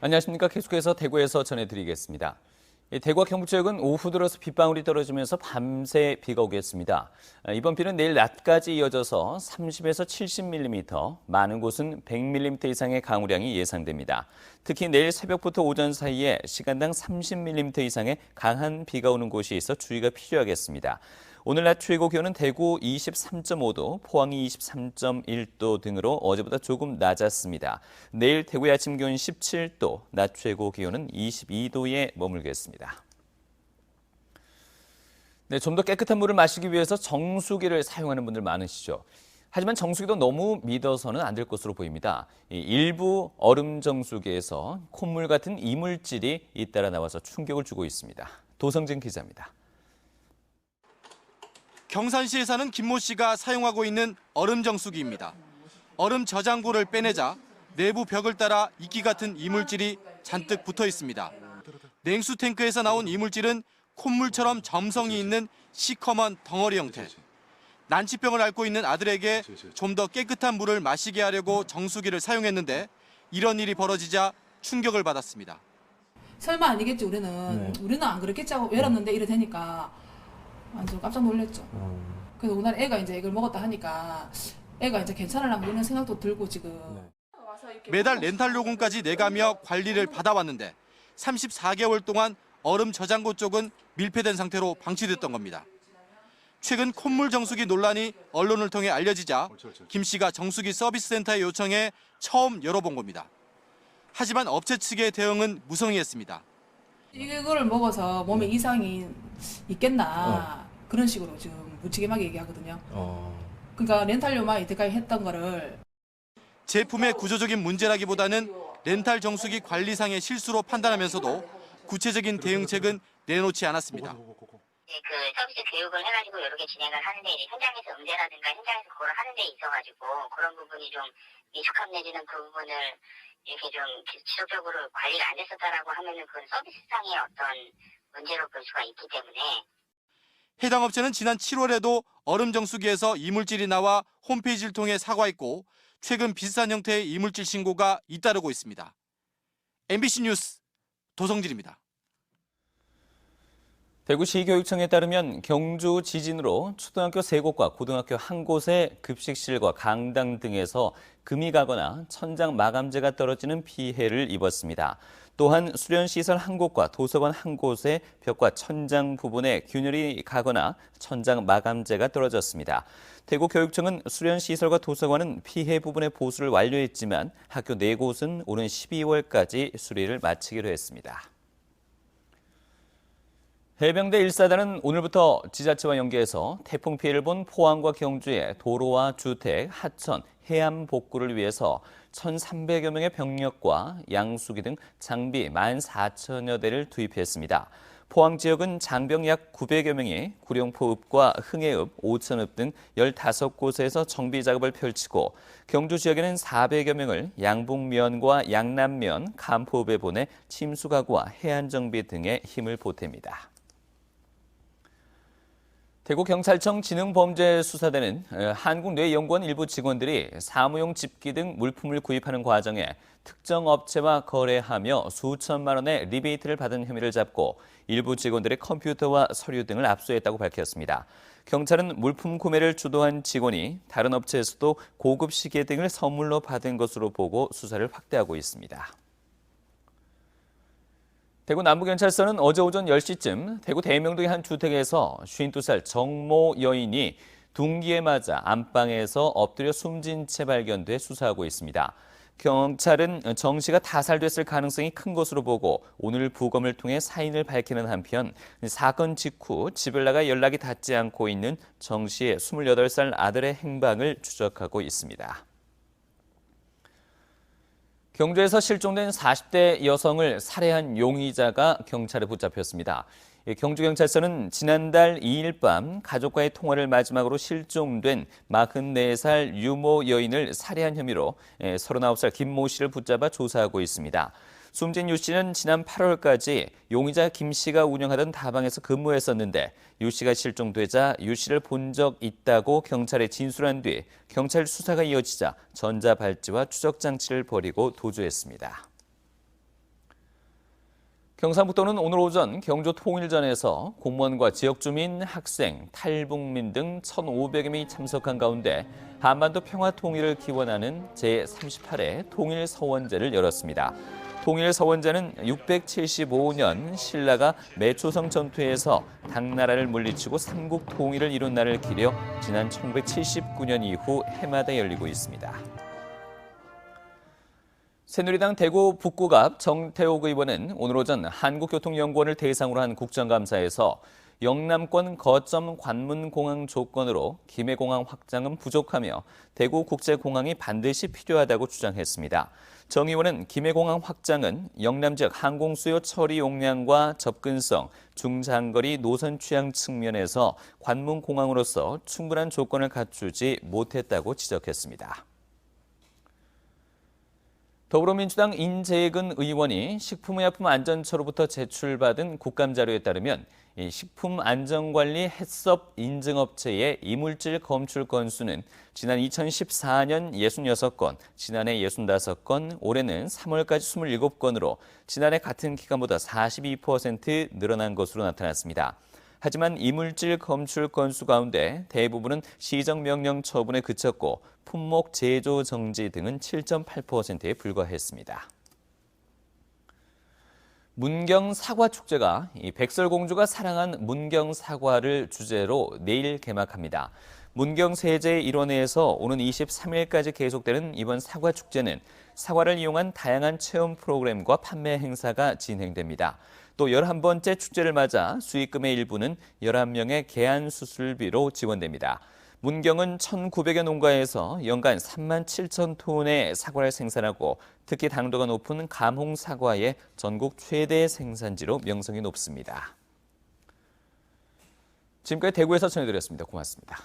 안녕하십니까. 계속해서 대구에서 전해드리겠습니다. 대구와 경북 지역은 오후 들어서 빗방울이 떨어지면서 밤새 비가 오겠습니다. 이번 비는 내일 낮까지 이어져서 30에서 70mm, 많은 곳은 100mm 이상의 강우량이 예상됩니다. 특히 내일 새벽부터 오전 사이에 시간당 30mm 이상의 강한 비가 오는 곳이 있어 주의가 필요하겠습니다. 오늘 낮 최고 기온은 대구 23.5도, 포항이 23.1도 등으로 어제보다 조금 낮았습니다. 내일 대구의 아침 기온 17도, 낮 최고 기온은 22도에 머물겠습니다. 네, 좀 더 깨끗한 물을 마시기 위해서 정수기를 사용하는 분들 많으시죠. 하지만 정수기도 너무 믿어서는 안 될 것으로 보입니다. 일부 얼음 정수기에서 콧물 같은 이물질이 잇따라 나와서 충격을 주고 있습니다. 도성진 기자입니다. 경산시에 사는 김모 씨가 사용하고 있는 얼음 정수기입니다. 얼음 저장고를 빼내자 내부 벽을 따라 이끼 같은 이물질이 잔뜩 붙어 있습니다. 냉수 탱크에서 나온 이물질은 콧물처럼 점성이 있는 시커먼 덩어리 형태. 난치병을 앓고 있는 아들에게 좀 더 깨끗한 물을 마시게 하려고 정수기를 사용했는데 이런 일이 벌어지자 충격을 받았습니다. 설마 아니겠지 우리는 안 그랬겠지 하고 열었는데 이래 되니까 완전 깜짝 놀랐죠. 그래서 오늘 애가 이제 이걸 먹었다 하니까 애가 이제 괜찮으려면 이런 생각도 들고 지금. 매달 렌탈 요금까지 내가며 관리를 받아왔는데 34개월 동안 얼음 저장고 쪽은 밀폐된 상태로 방치됐던 겁니다. 최근 콧물 정수기 논란이 언론을 통해 알려지자 김 씨가 정수기 서비스 센터에 요청해 처음 열어본 겁니다. 하지만 업체 측의 대응은 무성의했습니다. 이거를 먹어서 몸에 이상이 있겠나 그런 식으로 지금 무책임하게 얘기하거든요. 그러니까 렌탈료만 이때까지 했던 거를 제품의 구조적인 문제라기보다는 렌탈 정수기 관리상의 실수로 판단하면서도 구체적인 대응책은 내놓지 않았습니다. 그 서비스 교육을 해가지고 여러 개 진행을 하는데 이제 현장에서 응대라든가 현장에서 그걸 하는 데 있어가지고 그런 부분이 좀 미숙함 내지는 그 부분을 이렇게 좀 지속적으로 관리가 안 됐었다라고 하면은 그건 서비스상의 어떤 문제로 볼 수가 있기 때문에. 해당 업체는 지난 7월에도 얼음 정수기에서 이물질이 나와 홈페이지를 통해 사과했고 최근 비슷한 형태의 이물질 신고가 잇따르고 있습니다. MBC 뉴스 도성진입니다. 대구시교육청에 따르면 경주 지진으로 초등학교 3곳과 고등학교 1곳의 급식실과 강당 등에서 금이 가거나 천장 마감재가 떨어지는 피해를 입었습니다. 또한 수련시설 1곳과 도서관 1곳의 벽과 천장 부분에 균열이 가거나 천장 마감재가 떨어졌습니다. 대구교육청은 수련시설과 도서관은 피해 부분의 보수를 완료했지만 학교 4곳은 오는 12월까지 수리를 마치기로 했습니다. 해병대 1사단은 오늘부터 지자체와 연계해서 태풍 피해를 본 포항과 경주의 도로와 주택, 하천, 해안 복구를 위해서 1,300여 명의 병력과 양수기 등 장비 14,000여 대를 투입했습니다. 포항 지역은 장병 약 900여 명이 구룡포읍과 흥해읍, 오천읍 등 15곳에서 정비 작업을 펼치고 경주 지역에는 400여 명을 양북면과 양남면, 간포읍에 보내 침수가구와 해안 정비 등에 힘을 보탭니다. 대구경찰청 지능범죄수사대는 한국뇌연구원 일부 직원들이 사무용 집기 등 물품을 구입하는 과정에 특정 업체와 거래하며 수천만 원의 리베이트를 받은 혐의를 잡고 일부 직원들의 컴퓨터와 서류 등을 압수했다고 밝혔습니다. 경찰은 물품 구매를 주도한 직원이 다른 업체에서도 고급 시계 등을 선물로 받은 것으로 보고 수사를 확대하고 있습니다. 대구 남부경찰서는 어제 오전 10시쯤 대구 대명동의 한 주택에서 52살 정모 여인이 둔기에 맞아 안방에서 엎드려 숨진 채 발견돼 수사하고 있습니다. 경찰은 정 씨가 타살됐을 가능성이 큰 것으로 보고 오늘 부검을 통해 사인을 밝히는 한편 사건 직후 집을 나가 연락이 닿지 않고 있는 정 씨의 28살 아들의 행방을 추적하고 있습니다. 경주에서 실종된 40대 여성을 살해한 용의자가 경찰에 붙잡혔습니다. 경주경찰서는 지난달 2일 밤 가족과의 통화를 마지막으로 실종된 44살 유모 여인을 살해한 혐의로 39살 김모 씨를 붙잡아 조사하고 있습니다. 숨진 유 씨는 지난 8월까지 용의자 김 씨가 운영하던 다방에서 근무했었는데 유 씨가 실종되자 유 씨를 본 적 있다고 경찰에 진술한 뒤 경찰 수사가 이어지자 전자발찌와 추적장치를 벌이고 도주했습니다. 경상북도는 오늘 오전 경주 통일전에서 공무원과 지역주민, 학생, 탈북민 등 1,500여 명이 참석한 가운데 한반도 평화 통일을 기원하는 제38회 통일서원제를 열었습니다. 통일서원제는 675년 신라가 매초성 전투에서 당나라를 물리치고 삼국 통일을 이룬 날을 기려 지난 1979년 이후 해마다 열리고 있습니다. 새누리당 대구 북구갑 정태욱 의원은 오늘 오전 한국교통연구원을 대상으로 한 국정감사에서 영남권 거점 관문공항 조건으로 김해공항 확장은 부족하며 대구국제공항이 반드시 필요하다고 주장했습니다. 정 의원은 김해공항 확장은 영남 지역 항공수요 처리 용량과 접근성, 중장거리 노선 취향 측면에서 관문공항으로서 충분한 조건을 갖추지 못했다고 지적했습니다. 더불어민주당 인재근 의원이 식품의약품안전처로부터 제출받은 국감자료에 따르면 이 식품안전관리 해썹 인증업체의 이물질 검출 건수는 지난 2014년 66건, 지난해 65건, 올해는 3월까지 27건으로 지난해 같은 기간보다 42% 늘어난 것으로 나타났습니다. 하지만 이물질 검출 건수 가운데 대부분은 시정명령 처분에 그쳤고 품목 제조 정지 등은 7.8%에 불과했습니다. 문경 사과축제가 백설공주가 사랑한 문경 사과를 주제로 내일 개막합니다. 문경 세제 일원회에서 오는 23일까지 계속되는 이번 사과축제는 사과를 이용한 다양한 체험 프로그램과 판매 행사가 진행됩니다. 또 11번째 축제를 맞아 수익금의 일부는 11명의 개안 수술비로 지원됩니다. 문경은 1,900여 농가에서 연간 3만 7천 톤의 사과를 생산하고 특히 당도가 높은 감홍 사과의 전국 최대 생산지로 명성이 높습니다. 지금까지 대구에서 전해드렸습니다. 고맙습니다.